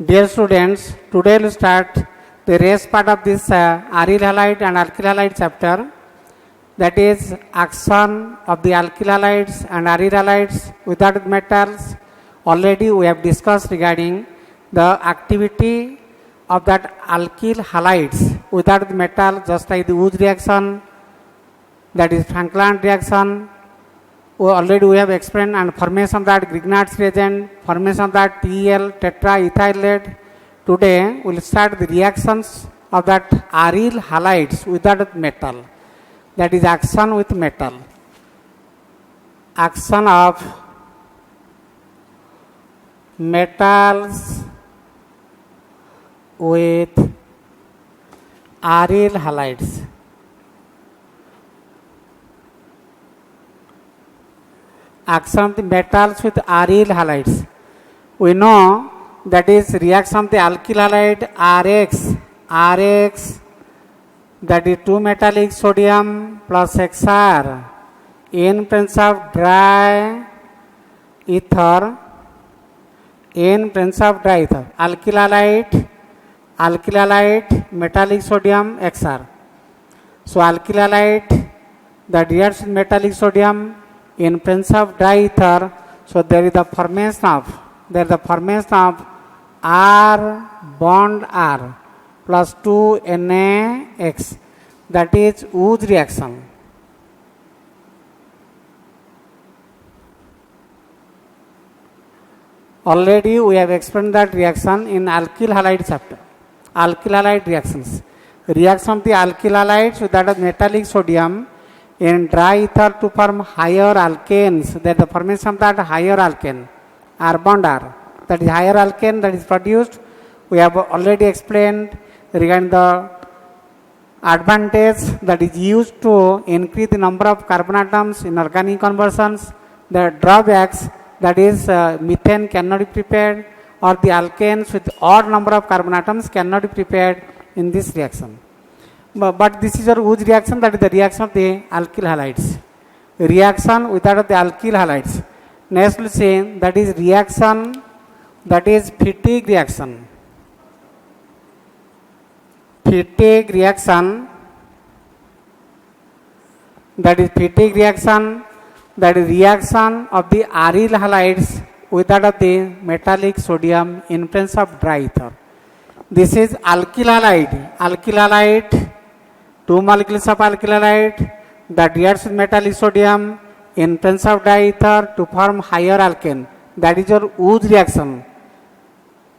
Dear students, today we'll start the rest part of this aryl halide and alkyl halide chapter, that is action of the alkyl halides and aryl halides without metals. Already we have discussed regarding the activity of that alkyl halides without the metal, just like the Wood reaction, that is Franklin reaction. Already we have explained, and formation of that Grignard's reagent, formation of that TEL, tetraethyl lead. Today we will start the reactions of that aryl halides without metal, that is action with metal. Action of metals with aryl halides. Action of the metals with aryl halides. We know that is reaction of the alkyl halide RX, that is 2 metallic sodium plus XR in presence of dry ether, alkyl halide, metallic sodium XR. So alkyl halide that reacts with metallic sodium in presence of dry ether, so there is the formation of R bond R plus 2 NaX, that is Wood reaction. Already we have explained that reaction in alkyl halide chapter. Alkyl halide reactions. Reaction of the alkyl halides with that of metallic sodium in dry ether to form higher alkanes, that the formation of that higher alkane, R bond R, that is higher alkane that is produced. We have already explained regarding the advantage that is used to increase the number of carbon atoms in organic conversions. The drawbacks, that is methane cannot be prepared, or the alkanes with odd number of carbon atoms cannot be prepared in this reaction. But this is your Wood reaction, that is the reaction of the alkyl halides. Reaction without the alkyl halides. Next we will say that is reaction, that is fatigue reaction. Fatigue reaction, that is reaction of the aryl halides without the metallic sodium in presence of dry ether. This is alkyl halide, 2 molecules of alkyl halide that reacts with metallic sodium in presence of dry ether to form higher alkane. That is your Wood reaction.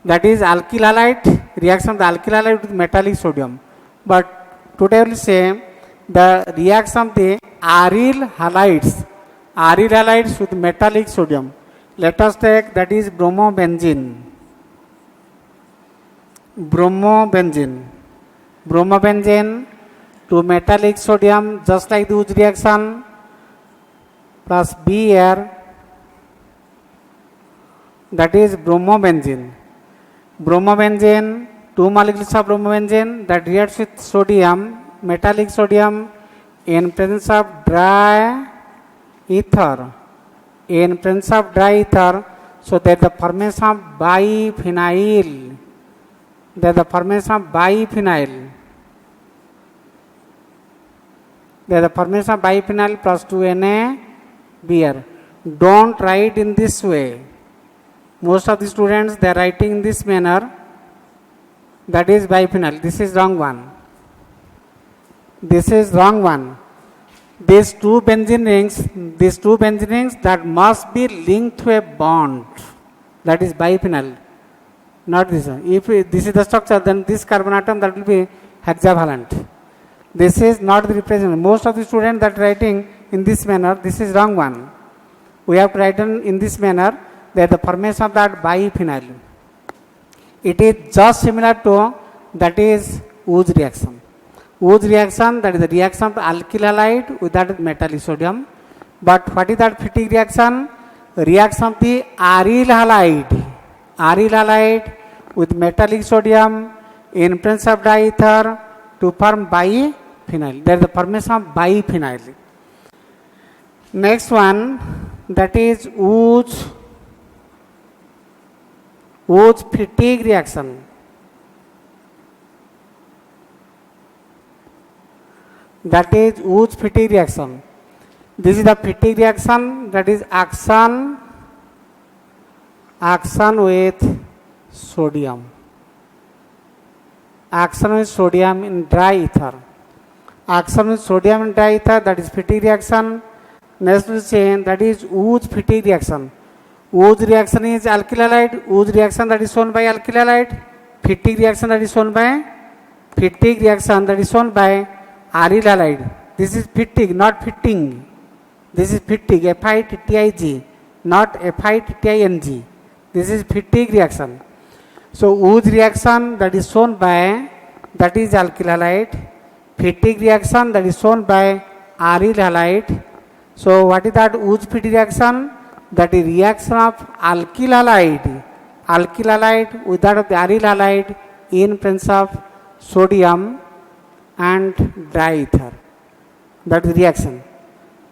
That is alkyl halide, reaction of the alkyl halide with metallic sodium. But today we will say the reaction of the aryl halides with metallic sodium. Let us take, that is bromobenzene. Bromobenzene to metallic sodium, just like the Wood reaction, plus Br, that is bromobenzene. 2 molecules of bromobenzene that reacts with sodium, metallic sodium in presence of dry ether. So that the formation of biphenyl. Plus 2 NaBr. Don't write in this way. Most of the students, they are writing in this manner, that is biphenyl. This is wrong one. These two benzene rings that must be linked to a bond, that is biphenyl, not this one. If this is the structure, then this carbon atom, that will be hexavalent. This is not the representation. Most of the students that are writing in this manner, this is wrong one. We have to write in this manner, that the formation of that biphenyl. It is just similar to, that is Wood reaction. That is the reaction of alkyl halide without metallic sodium. But what is that fatigue reaction? Reaction of the aryl halide with metallic sodium in presence of dry ether to form biphenyl. There is the formation of biphenyl. Next one, that is Wurtz-Fittig reaction. That is Wurtz-Fittig reaction. This is the Fittig reaction, that is action with sodium. Action with sodium in dry ether. Action with sodium in dry ether, that is Fittig reaction. Next we say that is Wurtz-Fittig reaction. Wurtz reaction is alkyl halide. Wurtz reaction that is shown by alkyl halide. Fittig reaction that is shown by aryl halide. This is Fittig, not fitting. This is Fittig, F-I-T-T-I-G, not F-I-T-T-I-N-G. This is Fittig reaction. So Wurtz reaction that is shown by, that is alkyl halide. Fittig reaction that is shown by aryl halide. So what is that Wurtz-Fittig reaction? That is reaction of alkyl halide with that of the aryl halide in presence of sodium and dry ether. That is reaction.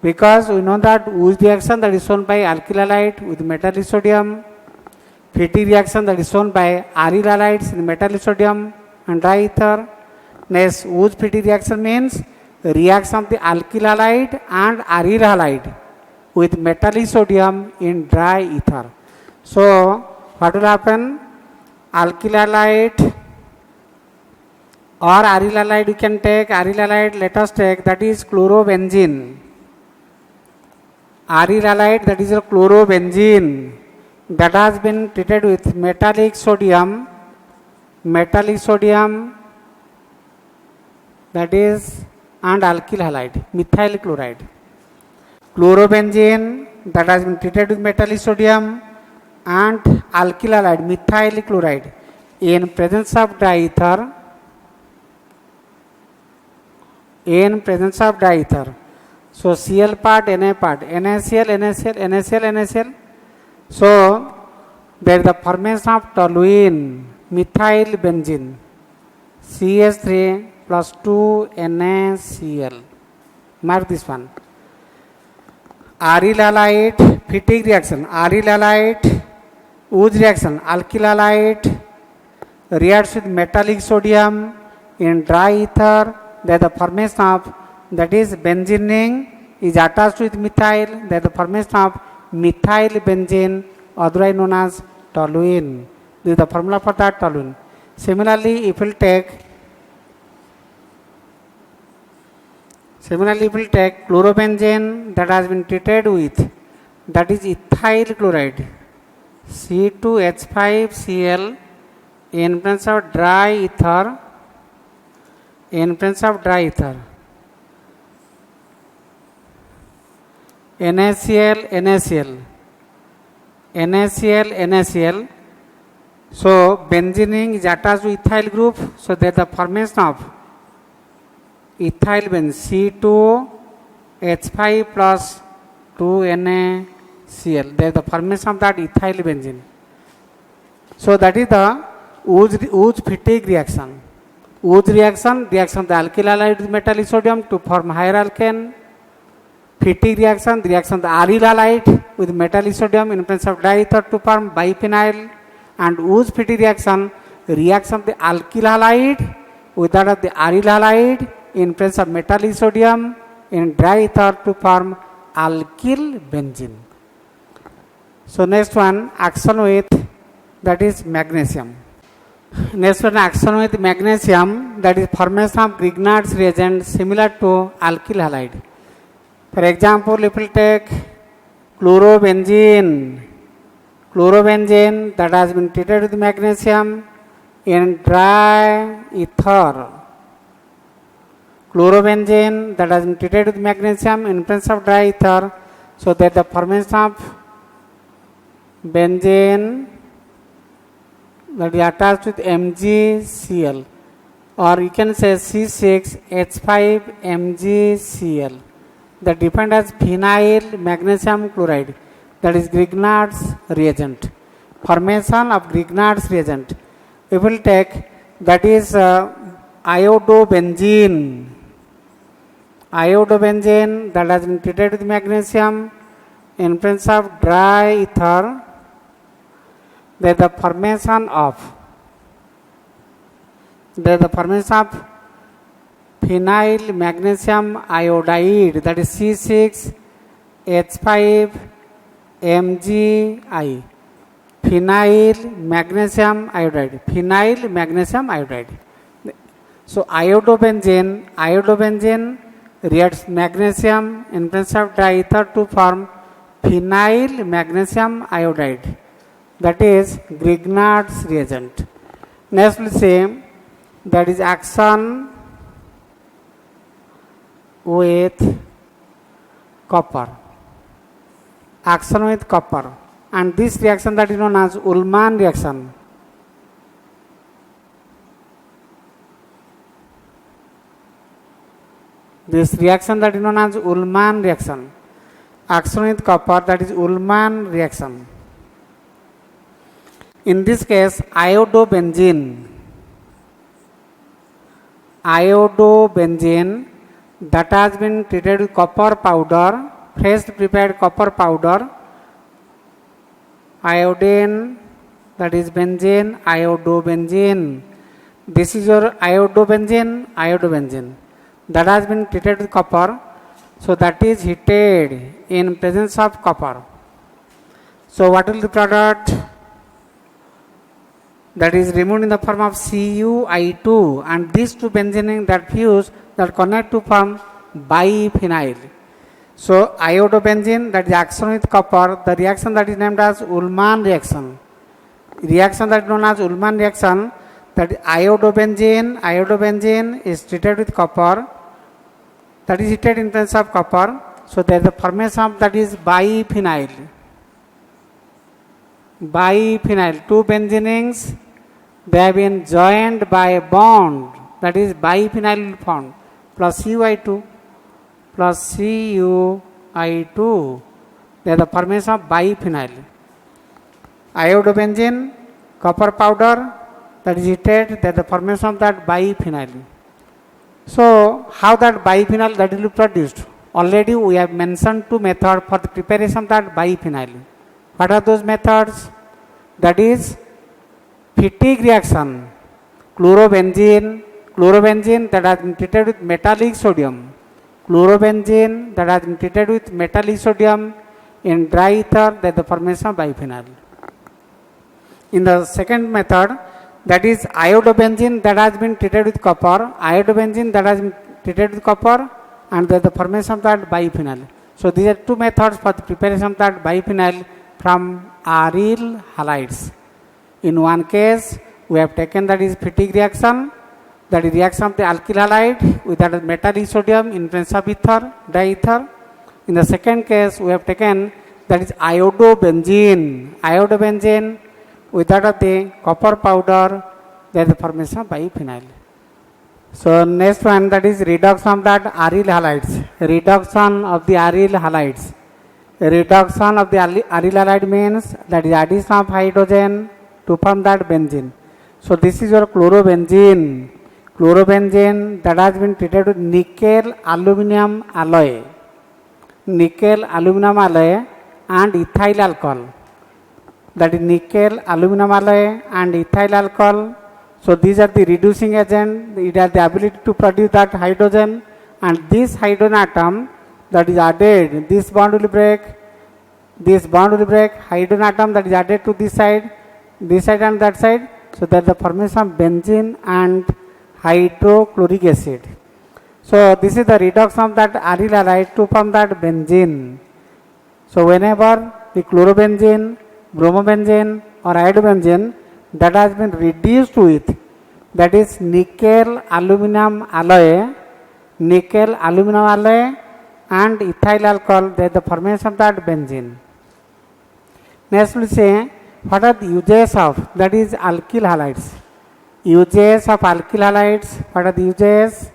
Because we know that Wurtz reaction that is shown by alkyl halide with metallic sodium, Fittig reaction that is shown by aryl halides in metallic sodium and dry ether. Next, Wurtz-Fittig reaction means reaction of the alkyl halide and aryl halide with metallic sodium in dry ether. So, what will happen? Alkyl halide or aryl halide, you can take aryl halide, let us take, that is chlorobenzene. Aryl halide, that is a chlorobenzene, that has been treated with metallic sodium, that is, and alkyl halide, methyl chloride. Chlorobenzene that has been treated with metallic sodium and alkyl halide, methyl chloride, in presence of dry ether. So Cl part, Na part, NaCl. So there is the formation of toluene, methyl benzene, CH3 plus 2 NaCl. Mark this one. Aryl halide, Fittig reaction, aryl halide, Wurtz reaction, alkyl halide reacts with metallic sodium in dry ether. There the formation of, that is benzene is attached with methyl. There the formation of methyl benzene, otherwise known as toluene. This is the formula for that toluene. Similarly, if we take chlorobenzene that has been treated with, that is ethyl chloride, C2H5Cl in presence of dry ether, NaCl. So benzene is attached to ethyl group. So there the formation of ethyl benzene, C2H5 plus 2NaCl. There the formation of that ethyl benzene. So that is the Wurtz-Fittig reaction. Wurtz reaction of the alkyl halide with metallic sodium to form higher alkane. Fittig reaction, the reaction of the aryl halide with metallic sodium in presence of dry ether to form biphenyl. And Wurtz-Fittig reaction of the alkyl halide with that of the aryl halide in presence of metallic sodium in dry ether to form alkyl benzene. So next one, action with, that is magnesium. Next one, action with magnesium, that is formation of Grignard's reagent similar to alkyl halide. For example, if we take chlorobenzene that has been treated with magnesium in dry ether. Chlorobenzene that has been treated with magnesium in presence of dry ether. So that the formation of benzene that is attached with MgCl, or you can say C6H5MgCl, that defined as phenyl magnesium chloride, that is Grignard's reagent. Formation of Grignard's reagent. We will take, that is iodobenzene that has been treated with magnesium in presence of dry ether. there the formation of phenyl magnesium iodide, that is C6H5 Mgi. Phenyl magnesium iodide. So iodobenzene reacts magnesium in presence of diether to form phenyl magnesium iodide, that is Grignard's reagent. Next we say that is action with copper. And this reaction that is known as Ullmann reaction. This reaction that is known as Ullmann reaction. Action with copper, that is Ullmann reaction. In this case, iodobenzene that has been treated with copper powder, fresh prepared copper powder, iodine, that is benzene, iodobenzene. This is your iodobenzene that has been treated with copper, so that is heated in presence of copper. So what will the product? That is removed in the form of CuI2, and these two benzene that fuse, that connect to form biphenyl. So iodobenzene, that is action with copper, the reaction that is named as Ullmann reaction. Reaction that is known as Ullmann reaction, that iodobenzene is treated with copper, that is heated in presence of copper. So there is the formation of that is biphenyl. Two benzenes, they have been joined by a bond, that is biphenyl bond, plus CuI2. There is the formation of biphenyl. Iodobenzene, copper powder, that is heated, there is the formation of that biphenyl. So how that biphenyl that will be produced? Already we have mentioned two methods for the preparation of that biphenyl. What are those methods? That is Fittig reaction. Chlorobenzene that has been treated with metallic sodium. In dry ether, that is the formation of biphenyl. In the second method, that is iodobenzene that has been treated with copper, and there is the formation of that biphenyl. So these are two methods for the preparation of that biphenyl from aryl halides. In one case, we have taken that is Fittig reaction, that is reaction of the alkyl halide with that metallic sodium in presence of ether, diether. In the second case, we have taken that is iodobenzene with that of the copper powder, there is the formation of biphenyl. So next one, that is reduction of that aryl halides. Reduction of the aryl halide means that is addition of hydrogen to form that benzene. So this is your chlorobenzene that has been treated with nickel aluminum alloy and ethyl alcohol. That is nickel aluminum alloy and ethyl alcohol. So these are the reducing agent. It has the ability to produce that hydrogen, and this hydrogen atom that is added, this bond will break, hydrogen atom that is added to this side and that side. So that the formation of benzene and hydrochloric acid. So this is the reduction of that aryl halide to form that benzene. So whenever the chlorobenzene, bromobenzene or iodobenzene that has been reduced with that is nickel aluminum alloy and ethyl alcohol, there is the formation of that benzene. Next we say what are the uses of that is alkyl halides. What are the uses?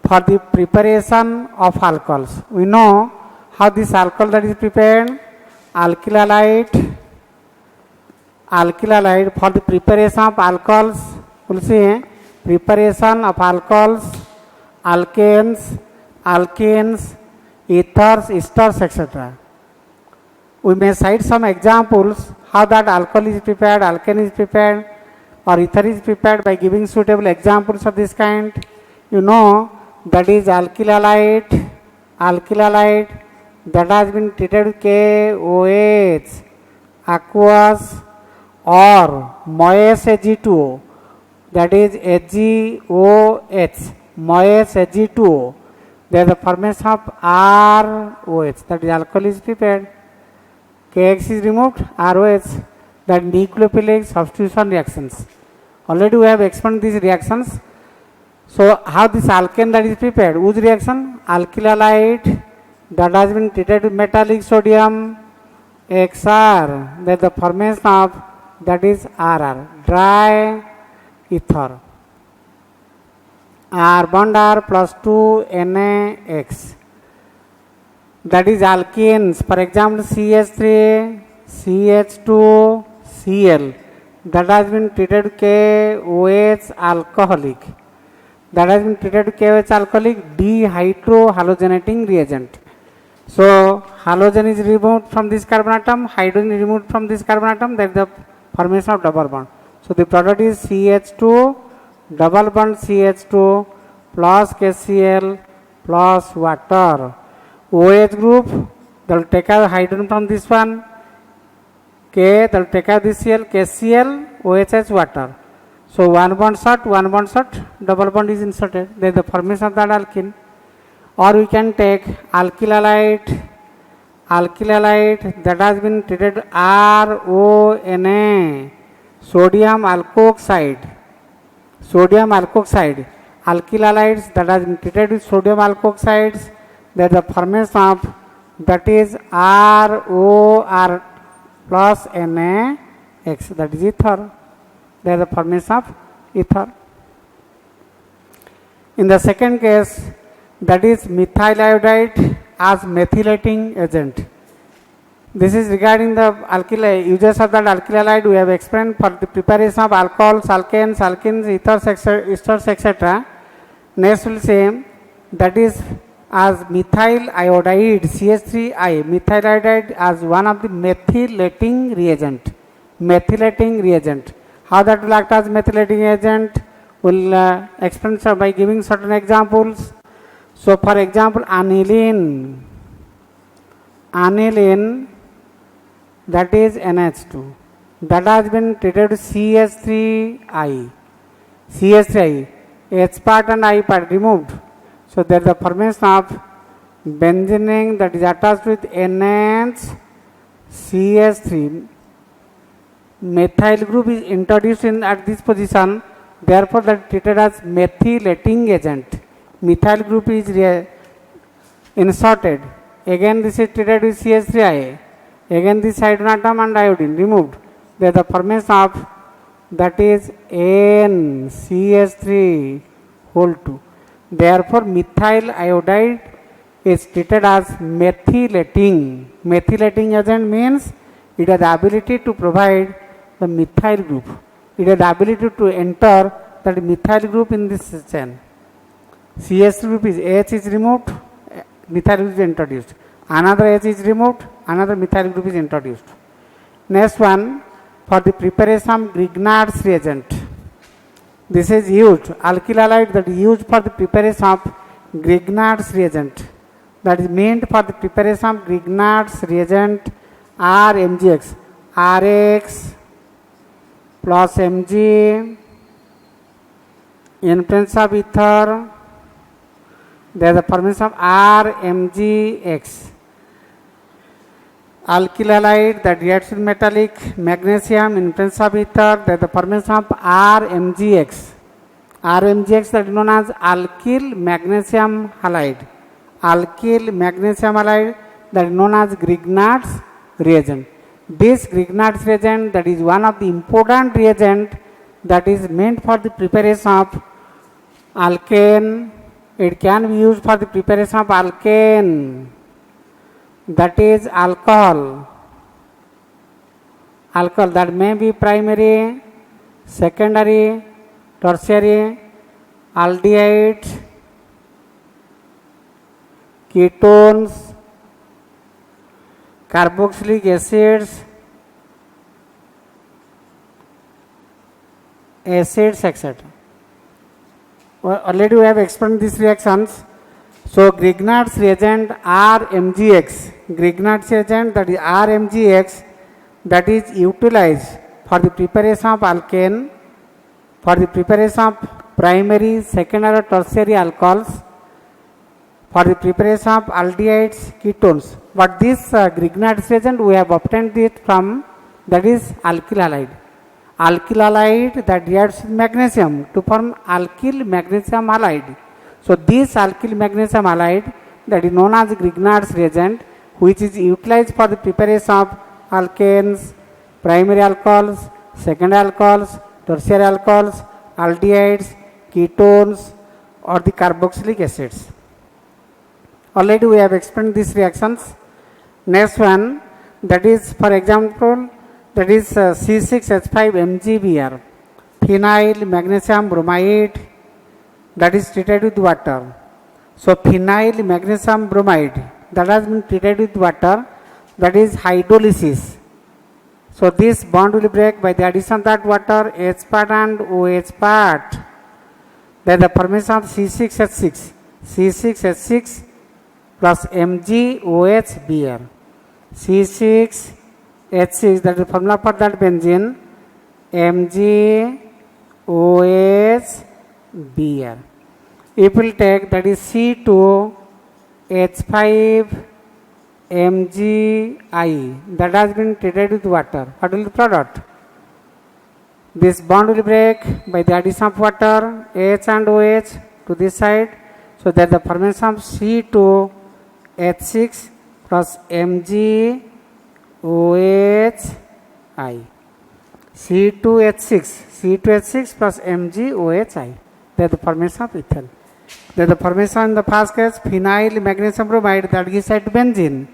For the preparation of alcohols. We know how this alcohol that is prepared. Alkyl halide for the preparation of alcohols. We'll see preparation of alcohols, alkanes, ethers, esters, etc. We may cite some examples how that alcohol is prepared, alkane is prepared, or ether is prepared by giving suitable examples of this kind. You know, that is alkyl halide that has been treated with KOH, aqueous, or moist Ag2O, that is AgOH, moist Ag2O. There is the formation of ROH, that is alcohol is prepared. KX is removed, ROH, that nucleophilic substitution reactions. Already we have explained these reactions. So how this alkane that is prepared? Whose reaction? Alkyl halide that has been treated with metallic sodium, XR, that the formation of that is RR, dry ether. R bond R plus 2 NaX. That is alkenes, for example CH3, CH2, Cl, that has been treated with KOH alcoholic. That has been treated with KOH alcoholic dehydrohalogenating reagent. So halogen is removed from this carbon atom, hydrogen is removed from this carbon atom, that is the formation of double bond. So the product is CH2 double bond CH2 plus KCl plus water. OH group, that will take out hydrogen from this one, K, that will take out this Cl, KCl, OHH, water. So one bond short, double bond is inserted. There is the formation of that alkene. Or we can take alkyl halide that has been treated RONA, sodium alkoxide. Alkyl halides that has been treated with sodium alkoxides. There is the formation of that is ROR plus NaX, that is ether. There is the formation of ether. In the second case, that is methyl iodide as methylating agent. This is regarding the uses of that alkyl halide. We have explained for the preparation of alcohols, alkanes, ethers, etc. Next we will say that is as methyl iodide, CH3I, methyl iodide as one of the methylating reagent. How that will act as methylating agent? We will explain by giving certain examples. So for example, aniline that is NH2 that has been treated with CH3I, H part and I part removed. So there is the formation of benzene that is attached with NH-CH3. Methyl group is introduced at this position, therefore that is treated as methylating agent. Methyl group is inserted. Again this is treated with CH3I. Again this hydrogen atom and iodine removed. There is the formation of that is NCH3 whole 2. Therefore methyl iodide is treated as methylating. Methylating agent means it has the ability to provide the methyl group. It has the ability to enter that methyl group in this chain. CH group is H is removed, methyl group is introduced. Another H is removed, another methyl group is introduced. Next one, for the preparation of Grignard's reagent. This is used, alkyl halide that is used for the preparation of Grignard's reagent. That is meant for the preparation of Grignard's reagent RMGX. RX plus Mg in presence of ether, there is a formation of RMGX. Alkyl halide that reacts with metallic magnesium in presence of ether, there is the formation of RMGX. RMGX that is known as alkyl magnesium halide. Alkyl magnesium halide that is known as Grignard's reagent. This Grignard's reagent that is one of the important reagent that is meant for the preparation of alkane. It can be used for the preparation of alkane, that is alcohol that may be primary, secondary, tertiary, aldehydes, ketones, carboxylic acids, etc. Already we have explained these reactions. So Grignard's reagent RMGX, Grignard's reagent, that is RMGX, that is utilized for the preparation of alkane, for the preparation of primary, secondary or tertiary alcohols, for the preparation of aldehydes, ketones. But this Grignard's reagent we have obtained it from, that is alkyl halide. Alkyl halide that reacts with magnesium to form alkyl magnesium halide. So this alkyl magnesium halide, that is known as Grignard's reagent, which is utilized for the preparation of alkanes, primary alcohols, secondary alcohols, tertiary alcohols, aldehydes, ketones or the carboxylic acids. Already we have explained these reactions. Next one, that is, for example, that is C6H5MgBr, phenyl magnesium bromide, that is treated with water. So phenyl magnesium bromide that has been treated with water, that is hydrolysis. So this bond will break by the addition of that water, H part and OH part. Then the formation of C6H6, C6H6 plus MgOH-Br. C6H6, that is the formula for that benzene, MgOH-Br. If we will take, that is C2H5MgI, that has been treated with water, what will be the product? This bond will break by the addition of water, H and OH to this side. So that the formation of C2H6 plus MgOHI. C2H6 plus MgOHI. That the formation of ethyl. That the formation in the first case, phenyl magnesium bromide, that gives side to benzene.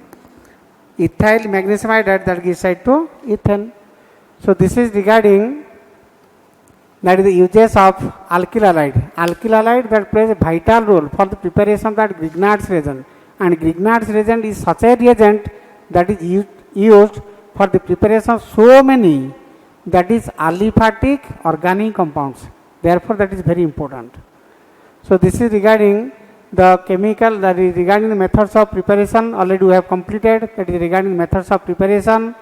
Ethyl magnesium iodide, that gives side to ethane. So this is regarding, that is the uses of alkyl halide. Alkyl halide that plays a vital role for the preparation of that Grignard's reagent. And Grignard's reagent is such a reagent that is used for the preparation of so many, that is aliphatic organic compounds. Therefore, that is very important. So this is regarding the chemical, that is regarding the methods of preparation. Already we have completed. That is regarding methods of preparation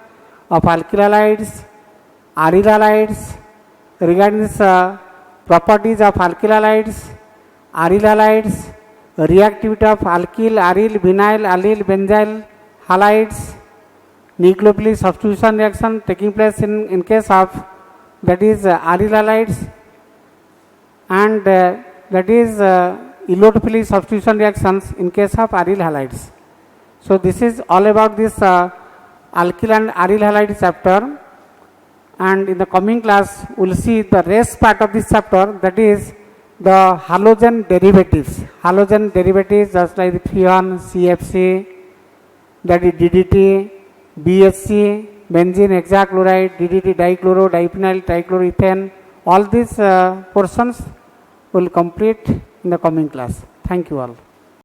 of alkyl halides, aryl halides, regarding this properties of alkyl halides, aryl halides, reactivity of alkyl, aryl, vinyl, allyl, benzyl halides, nucleophilic substitution reaction taking place in case of, that is aryl halides, and that is electrophilic substitution reactions in case of aryl halides. So this is all about this alkyl and aryl halide chapter. And in the coming class, we will see the rest part of this chapter, that is the halogen derivatives. Halogen derivatives just like the freon, CFC, that is DDT, BHC, benzene hexachloride, DDT dichloro, diphenyl, trichloroethane. All these portions will complete in the coming class. Thank you all.